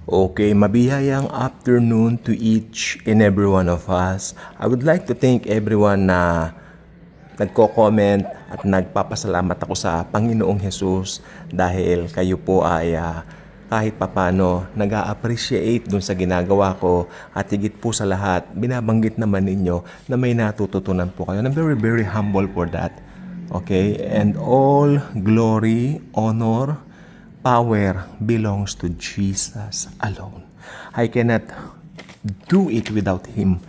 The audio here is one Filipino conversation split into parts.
Okay, mabiyayang afternoon to each and every one of us. I would like to thank everyone na nagko-comment at nagpapasalamat ako sa Panginoong Jesus dahil kayo po ay kahit papano nag-a-appreciate dun sa ginagawa ko at higit po sa lahat, binabanggit naman ninyo na may natututunan po kayo. I'm very, very humble for that. Okay? And all glory, honor, power belongs to Jesus alone. I cannot do it without Him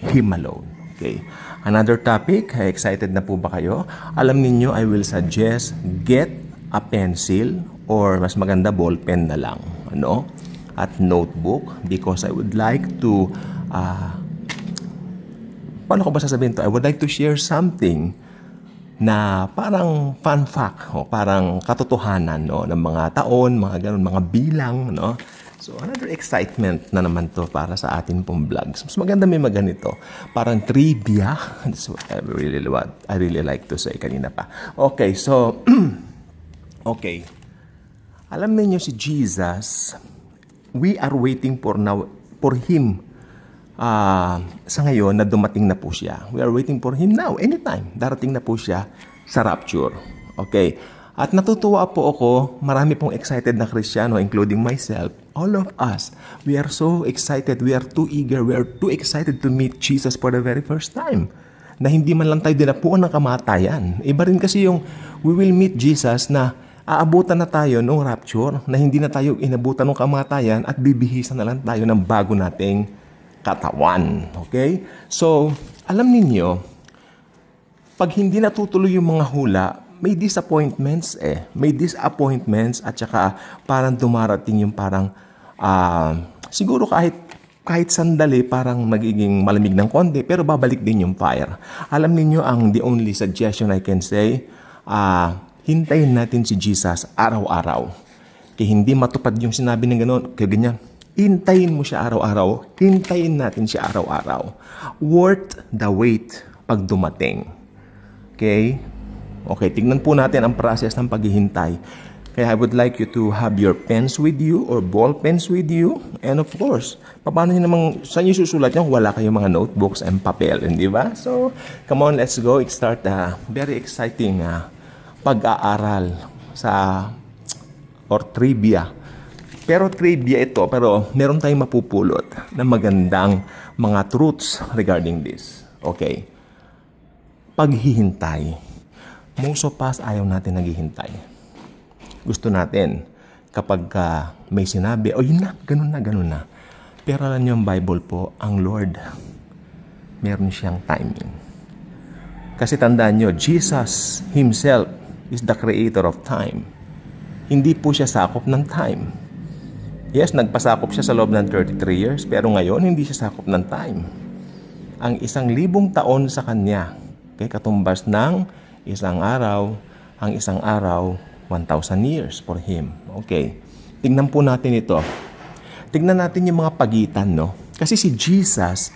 alone. Okay. Another topic, excited na po ba kayo? Alam niyo, I will suggest get a pencil or mas maganda ballpen na lang, at notebook because I would like to paano ko ba sasabihin to? I would like to share something na parang fun fact o parang katotohanan ng mga taon, mga ganun, mga bilang, So another excitement na naman to para sa atin pong vlogs. Mas maganda may maganito, parang trivia. That's what I really like to say kanina pa. Okay, so okay. Alam niyo si Jesus, we are waiting for Him. Sa ngayon na dumating na po siya. We are waiting for Him now, anytime. Darating na po siya sa rapture. Okay. At natutuwa po ako, marami pong excited na Kristiyano, including myself, all of us. We are so excited, we are too eager, we are too excited to meet Jesus for the very first time. Na hindi man lang tayo dinapuan ng kamatayan. Iba rin kasi yung we will meet Jesus na aabutan na tayo ng rapture, na hindi na tayo inabutan ng kamatayan at bibihisan na lang tayo ng bago nating katawan. Okay? So, alam ninyo, pag hindi natutuloy yung mga hula, may disappointments May disappointments at saka parang dumarating yung parang, siguro kahit sandali parang magiging malamig ng konti, pero babalik din yung fire. Alam ninyo, the only suggestion I can say, hintayin natin si Jesus araw-araw. Kaya hindi matupad yung sinabi ng gano'n, kaya ganyan. Hintayin mo siya araw-araw. Hintayin natin siya araw-araw. Worth the wait pag dumating. Okay? Okay, tignan po natin ang process ng paghihintay. Kaya I would like you to have your pens with you or ball pens with you. And of course, paano nyo namang, saan nyo susulat yan? Wala kayong mga notebooks and papel, hindi ba? So, come on, let's go. Start a very exciting pag-aaral or trivia. Pero trivia ito, pero meron tayong mapupulot na magandang mga truths regarding this. Okay. Paghihintay. Most of us ayaw natin naghihintay. Gusto natin kapag may sinabi, yun na, ganun na. Pero alam niyo ang Bible po, ang Lord, meron siyang timing. Kasi tandaan niyo, Jesus Himself is the creator of time. Hindi po siya sakop ng time. Yes, nagpasakop siya sa loob ng 33 years, pero ngayon hindi siya sakop ng time. Ang 1,000 taon sa Kanya, okay, katumbas ng isang araw, ang isang araw, 1,000 years for Him. Okay, tignan po natin ito. Tignan natin yung mga pagitan, Kasi si Jesus,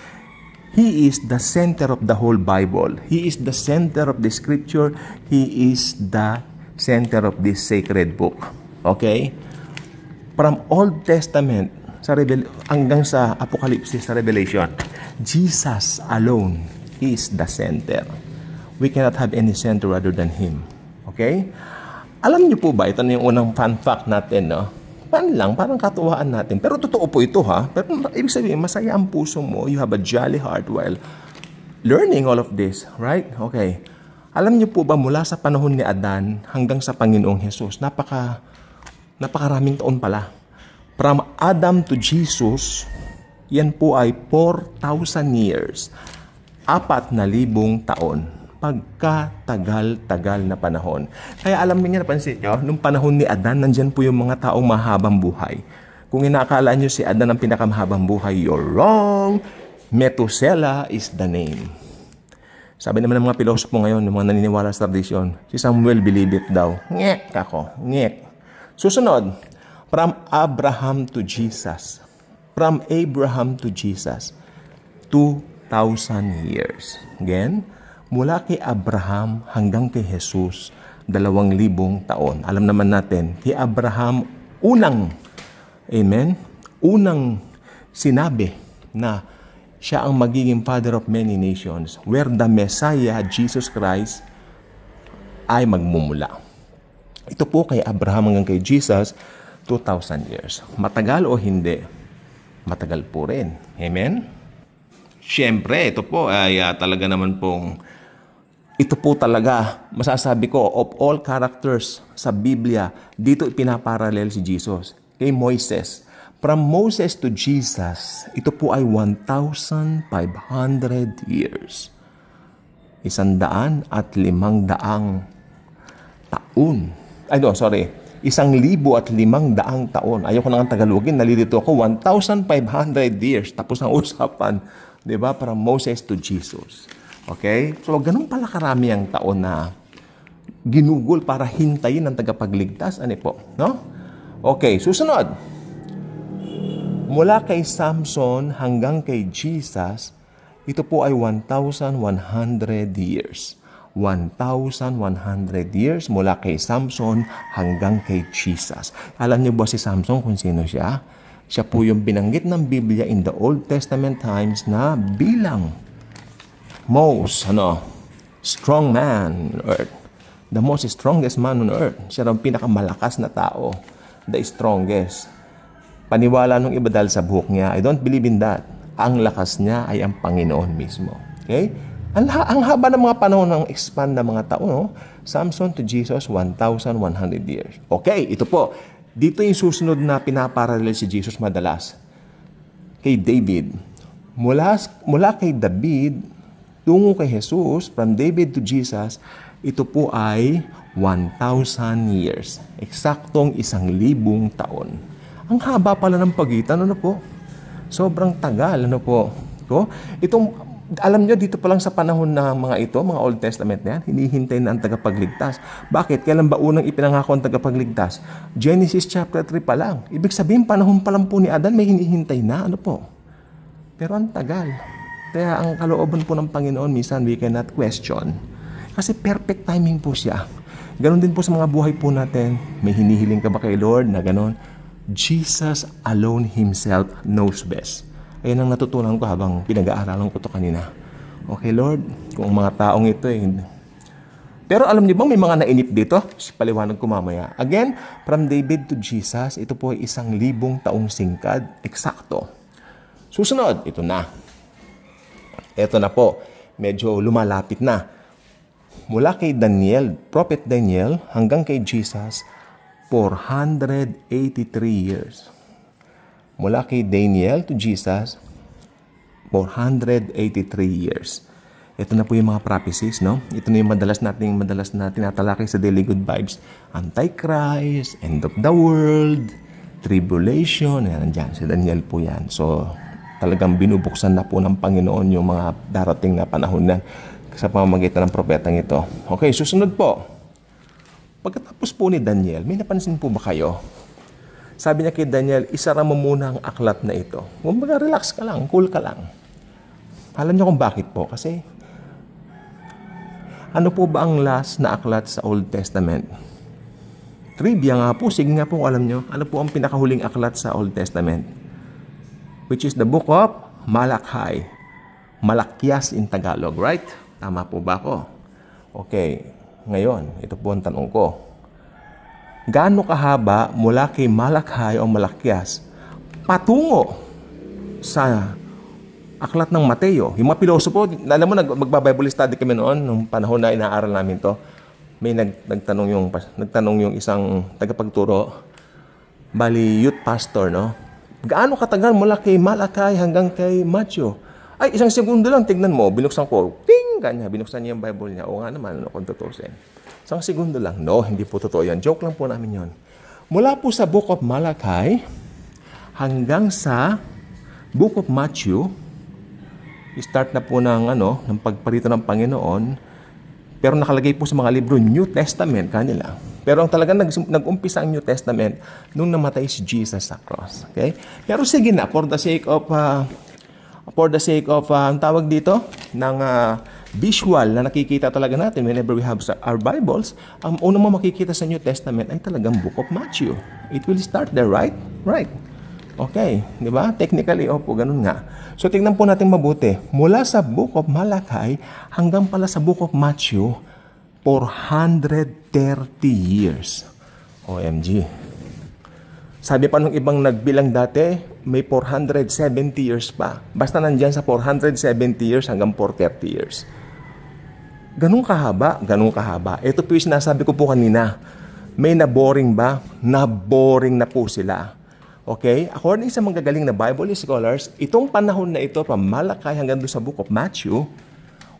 He is the center of the whole Bible. He is the center of the Scripture. He is the center of this sacred book. Okay? From Old Testament hanggang sa Apocalypse, sa Revelation, Jesus alone is the center. We cannot have any center other than Him. Okay? Alam niyo po ba, ito na yung unang fun fact natin, parang katuwaan natin. Pero totoo po ito, Pero ibig sabihin, masaya ang puso mo, you have a jolly heart while learning all of this, right? Okay. Alam niyo po ba, mula sa panahon ni Adan hanggang sa Panginoong Jesus, napakaraming taon pala. From Adam to Jesus, yan po ay 4,000 years. 4,000 taon. Pagkatagal-tagal na panahon. Kaya alam niyo, napansin niyo, nung panahon ni Adan, nandyan po yung mga taong mahabang buhay. Kung inaakala niyo si Adan ang pinakamahabang buhay, you're wrong. Methuselah is the name. Sabi naman ng mga pilosopo ngayon, ng mga naniniwala sa tradisyon, si Samuel believe it daw. Ngek ako, ngek. Susunod, from Abraham to Jesus. From Abraham to Jesus, 2,000 years. Again, mula kay Abraham hanggang kay Jesus, 2,000 taon. Alam naman natin, kay Abraham, unang, amen, unang sinabi na siya ang magiging Father of many nations, where the Messiah, Jesus Christ, ay magmumula. Ito po kay Abraham hanggang kay Jesus, 2,000 years. Matagal o hindi? Matagal po rin. Amen? Siyempre, ito po ay talaga naman pong, ito po talaga, masasabi ko, of all characters sa Biblia, dito ipinaparalel si Jesus. Kay Moises. From Moses to Jesus, ito po ay 1,500 years. 105 taon. 1,500 taon. Ayoko na ang Tagalogin, nalilito ako. 1,500 years. Tapos ang usapan, di ba? From Moses to Jesus. Okay? So, ganun pala karami ang taon na ginugol para hintayin ang tagapagligtas. Ano po? No? Okay, susunod. Mula kay Samson hanggang kay Jesus, ito po ay 1,100 years. 1,100 years mula kay Samson hanggang kay Jesus. Alam niyo ba si Samson kung sino siya? Siya po yung binanggit ng Biblia in the Old Testament times na bilang most strong man on earth. The most strongest man on earth. Siya ang pinakamalakas na tao. The strongest. Paniwala nung iba dahil sa buhok niya. I don't believe in that. Ang lakas niya ay ang Panginoon mismo. Okay? Ang haba ng mga panahon ng expand ng mga tao, no? Samson to Jesus, 1,100 years. Okay, ito po. Dito yung susunod na pinaparalel si Jesus madalas. Kay David. Mula kay David, tungo kay Jesus, from David to Jesus, ito po ay 1,000 years. Eksaktong 1,000 taon. Ang haba pala ng pagitan, ano po? Sobrang tagal, ano po? Alam nyo, dito pa lang sa panahon na mga ito, mga Old Testament na yan, hinihintay na ang tagapagligtas. Bakit? Kailan ba unang ipinangako ang tagapagligtas? Genesis chapter 3 pa lang. Ibig sabihin, panahon pa lang po ni Adan, may hinihintay na, ano po? Pero ang tagal. Kaya ang kalooban po ng Panginoon, minsan we cannot question. Kasi perfect timing po siya. Ganon din po sa mga buhay po natin. May hinihiling ka ba kay Lord na ganon? Jesus alone Himself knows best. Ayan ang natutunan ko habang pinag-aaralan ko ito kanina. Okay, Lord, kung mga taong ito Pero alam niyo bang may mga nainip dito? Paliwanag ko mamaya. Again, from David to Jesus, ito po ay 1,000 taong singkad. Eksakto. Susunod, ito na. Ito na po. Medyo lumalapit na. Mula kay Daniel, Prophet Daniel, hanggang kay Jesus, 483 years. Mula kay Daniel to Jesus, 483 years. Ito na po yung mga prophecies, no? Ito na yung madalas na tinatalakay sa Daily Good Vibes. Antichrist, end of the world, tribulation, yan, nandyan. Si Daniel po yan. So, talagang binubuksan na po ng Panginoon yung mga darating na panahon na sa pamamagitan ng propetang ito. Okay, susunod po. Pagkatapos po ni Daniel, may napansin po ba kayo? Sabi niya kay Daniel, isara mo muna ang aklat na ito. Kumbaga, relax ka lang, cool ka lang. Alam niyo kung bakit po? Kasi, ano po ba ang last na aklat sa Old Testament? Trivia nga po, sige nga po alam niyo, ano po ang pinakahuling aklat sa Old Testament? Which is the book of Malachi. Malakyas in Tagalog, right? Tama po ba ako? Okay. Ngayon, ito po ang tanong ko. Gaano kahaba mula kay Malachi o Malakyas patungo sa aklat ng Mateo? Yung mga pilosopo, alam mo, magba-Bible study kami noon, nung panahon na inaaral namin to. May nagtanong yung isang tagapagturo, bali youth pastor, no? Gaano katagal mula kay Malachi hanggang kay Matthew? Ay, 1 segundo lang, tignan mo, binuksan ko, ting, kanya, binuksan niya yung Bible niya. O nga naman, kung tutusin. 1 segundo lang. No, hindi po totoo yan. Joke lang po namin yon. Mula po sa Book of Malachi hanggang sa Book of Matthew, start na po ng pagparito ng Panginoon, pero nakalagay po sa mga libro New Testament kanila. Pero ang talagang nag-umpisa ang New Testament nung namatay si Jesus sa cross. Okay? Pero sige na, for the sake of ang tawag dito ng visual na nakikita talaga natin whenever we have our Bibles, ang una mo makikita sa New Testament ay talagang Book of Matthew. It will start there, right? Right. Okay, di ba? Technically, opo, ganun nga. So, tingnan po natin mabuti. Mula sa Book of Malachi hanggang pala sa Book of Matthew, 430 years. OMG. Sabi pa nung ibang nagbilang dati, may 470 years pa. Basta nandyan sa 470 years hanggang 430 years. Ganun kahaba, ganun kahaba. Ito po yung sinasabi ko po kanina. May na-boring ba? Na-boring na po sila. Okay? According sa mga gagaling na Bible scholars, itong panahon na ito, from Malachi hanggang doon sa Book of Matthew,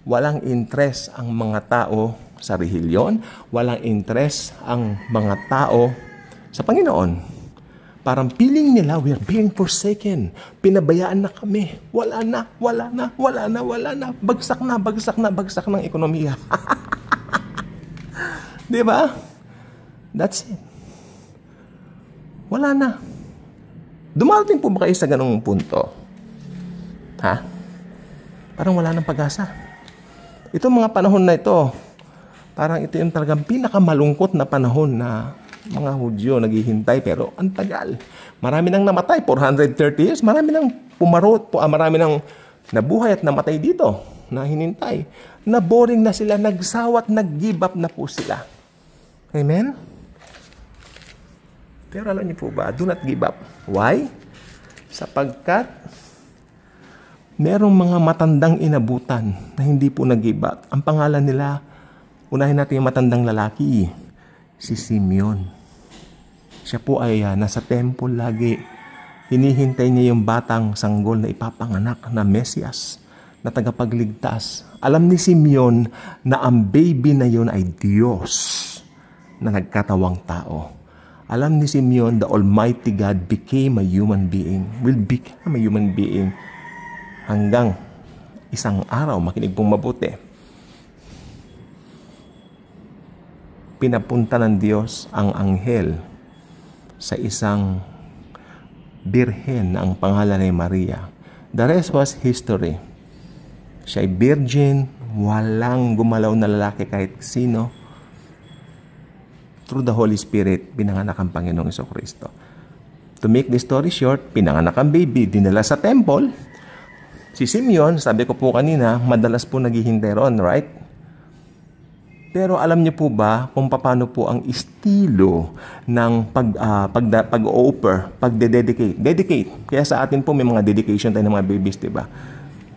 walang interest ang mga tao sa relihiyon, walang interest ang mga tao sa Panginoon. Parang feeling nila, we are being forsaken. Pinabayaan na kami. Wala na, wala na, wala na, wala na. Bagsak na, bagsak na, bagsak ng ekonomiya. Di ba? That's it. Wala na. Dumarating po ba kayo sa ganung punto? Ha? Parang wala nang pag-asa. Itong mga panahon na ito, parang ito yung talagang pinakamalungkot na panahon na mga Hudyo naghihintay, pero ang tagal. Marami nang namatay, 430 years. Marami nang pumarot, marami nang nabuhay at namatay dito na hinintay. Na-boring na sila, nagsawa at nag-give up na po sila. Amen? Pero alam niyo po ba, do not give up. Why? Sapagkat merong mga matandang inabutan na hindi po nag-give up. Ang pangalan nila, unahin natin yung matandang lalaki, si Simeon. Siya po ay nasa temple lagi. Hinihintay niya yung batang sanggol na ipapanganak na Mesias, na tagapagligtas. Alam ni Simeon na ang baby na yun ay Diyos na nagkatawang tao. Alam ni Simeon, the Almighty God became a human being, will become a human being hanggang isang araw, makinig pong mabuti. Pinapunta ng Diyos ang anghel sa isang birhen na ang pangalan ay Maria. The rest was history. Siya ay virgin, walang gumalaw na lalaki kahit sino. Through the Holy Spirit, pinanganak ang Panginoong Jesucristo. To make the story short, pinanganak ang baby, dinala sa temple. Si Simeon, sabi ko po kanina, madalas po naghihintay ron, right? Pero alam niyo po ba kung paano po ang estilo ng pag-offer, pag-dedicate? Dedicate. Kaya sa atin po may mga dedication tayo ng mga babies, diba?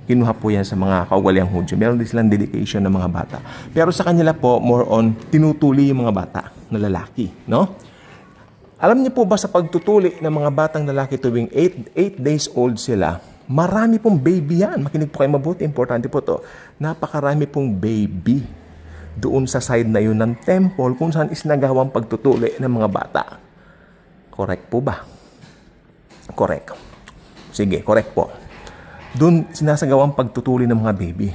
Kinuha po yan sa mga kaugaliang Hudyo. Meron din silang dedication ng mga bata. Pero sa kanila po, more on, tinutuli yung mga bata na lalaki. No? Alam niyo po ba sa pagtutuli ng mga batang lalaki tuwing 8 days old sila, marami pong baby yan. Makinig po kayo mabuti. Importante po to. Napakarami pong baby doon sa side na yun ng temple kung saan isinagawang pagtutuli ng mga bata. Correct po ba? Correct. Sige, correct po. Doon sinasagawang pagtutuli ng mga baby.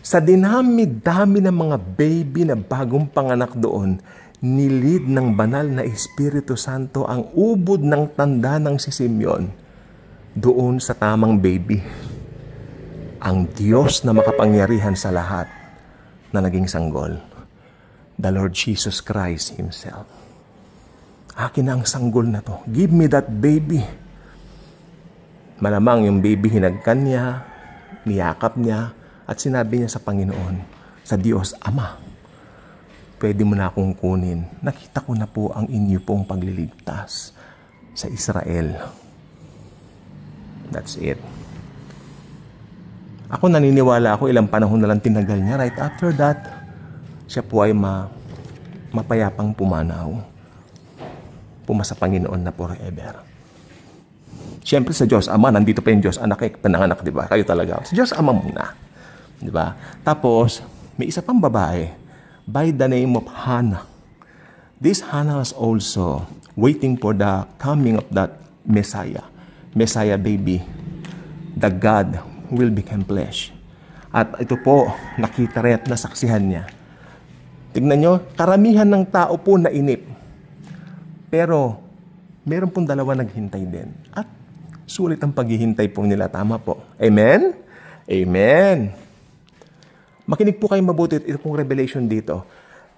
Sa dinami-dami ng mga baby na bagong panganak doon, nilid ng banal na Espiritu Santo ang ubod ng tanda ng si Simeon doon sa tamang baby. Ang Diyos na makapangyarihan sa lahat na naging sanggol. The Lord Jesus Christ Himself. Akin na ang sanggol na to. Give me that baby. Malamang yung baby hinagkan niya, niyakap niya, at sinabi niya sa Panginoon, sa Diyos, Ama, pwede mo na akong kunin. Nakita ko na po ang inyo pong pagliligtas sa Israel. That's it. Ako naniniwala ako, ilang panahon na lang tinagal niya. Right after that, siya po ay mapayapang pumanaw. Pumasa Panginoon na forever. Siyempre sa Diyos Ama, nandito pa yung Diyos Anak, pananganak, di ba? Kayo talaga. Sa Diyos Ama muna. Di ba? Tapos, may isa pang babae by the name of Hannah. This Hannah was also waiting for the coming of that Messiah. Messiah baby. The God will become flesh. At ito po, nakita rin at nasaksihan niya. Tignan nyo, karamihan ng tao po nainip. Pero, meron pong dalawa naghintay din. At sulit ang paghihintay po nila. Tama po. Amen? Amen. Makinig po kayo mabuti ito pong revelation dito.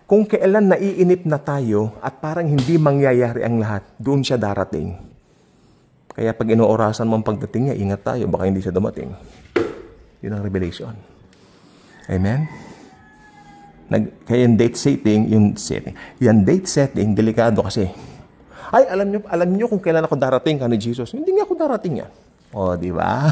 Kung kailan naiinip na tayo at parang hindi mangyayari ang lahat, doon siya darating. Kaya pag inoorasan mo ang pagdating niya, ingat tayo, baka hindi siya dumating. Yun ang revelation. Amen? Kaya yung date setting, delikado kasi. Ay, alam nyo kung kailan ako darating ka ni Jesus. Hindi nga ako darating yan. O, di ba?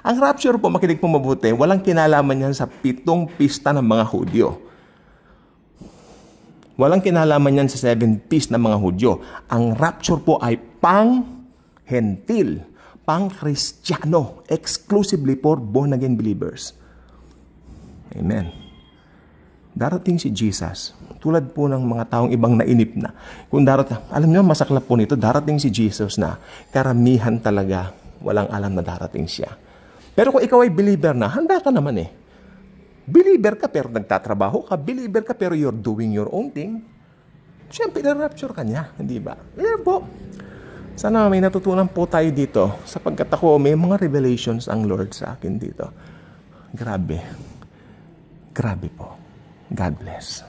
Ang rapture po, makinig po mabuti, walang kinalaman yan sa 7 pista ng mga Hudyo. Walang kinalaman yan sa 7 feast ng mga Hudyo. Ang rapture po ay pang-Hentil, pang-Kristiyano, exclusively for born-again believers. Amen. Darating si Jesus, tulad po ng mga taong ibang nainip na. Kung alam niyo, masaklap po nito, darating si Jesus na karamihan talaga walang alam na darating siya. Pero kung ikaw ay believer na, handa ka naman eh. Believer ka pero nagtatrabaho ka. Believer ka pero you're doing your own thing. Siyempre, na-rapture ka niya. Hindi ba? Yan po. Sana may natutunan po tayo dito. Sapagkat ako, may mga revelations ang Lord sa akin dito. Grabe. Grabe po. God bless.